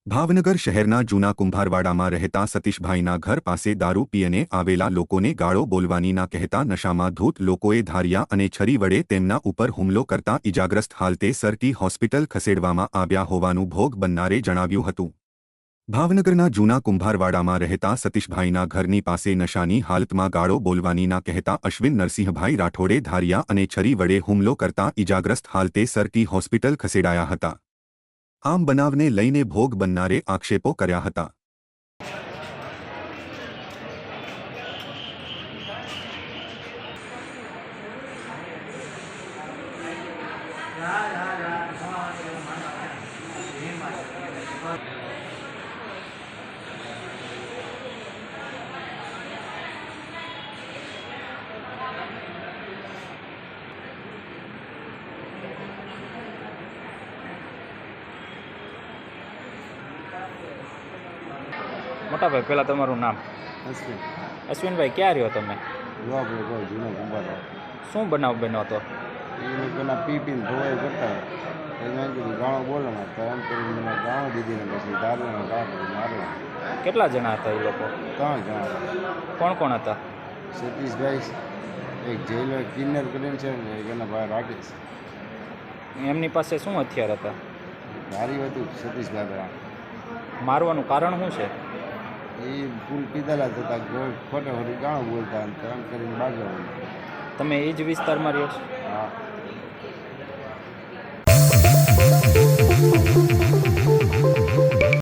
ભાવનગર શહેરના જૂના કુંભારવાડામાં રહેતા સતીશભાઈના ઘર પાસે દારૂ પીને આવેલા લોકોને ગાળો બોલવાનીના કહેતા નશામાં ધૂત લોકોએ ધારિયા અને છરી વડે તેમના ઉપર હુમલો કરતા ઇજાગ્રસ્ત હાલતે સરટી હોસ્પિટલ ખસેડવામાં આવ્યા હોવાનું ભોગ બનનારે જણાવ્યું હતું। ભાવનગરના જૂના કુંભારવાડામાં રહેતા સતીશભાઈના ઘરની પાસે નશાની હાલતમાં ગાળો બોલવાનીના કહેતા અશ્વિન નરસિંહભાઈ રાઠોડે ધારિયા અને છરી વડે હુમલો કરતા ઇજાગ્રસ્ત હાલતે સરટી હોસ્પિટલ ખસેડાયા હતા। આમ બનાવને લઈને ભોગ બનનારે આક્ષેપો કર્યા હતા। મોટા ભાઈ પહેલાં તમારું નામ? અશ્વિન। અશ્વિનભાઈ, ક્યાં રહ્યો તમે? આપણે કોઈ જૂનો કુંભાર શું બનાવ બન્યો હતો? એને પેલા પીને ધોવાઈ કરતા એને કીધું ગાણો બોલો ને તો એમ કરીને મને ગાણો દીધી ને પછી દારૂનો ઘા કરી માર્યો। કેટલા જણા હતા એ લોકો? 3 જણા। કોણ કોણ હતા? સતીશભાઈ, એક જેલો કિન્નર કરીને છે ને એક એના ભાઈ રાકેશ। એમની પાસે શું હથિયાર હતા? ધારી હતું સતીશભાઈ પેલા। મારવાનું કારણ શું છે? એ ફૂલ પીધેલા થતા ખોટે ખોટી ગાણો બોલતા અને એમ કરીને ભાગ્યો। તમે એ જ વિસ્તારમાં રહ્યો છો? હા।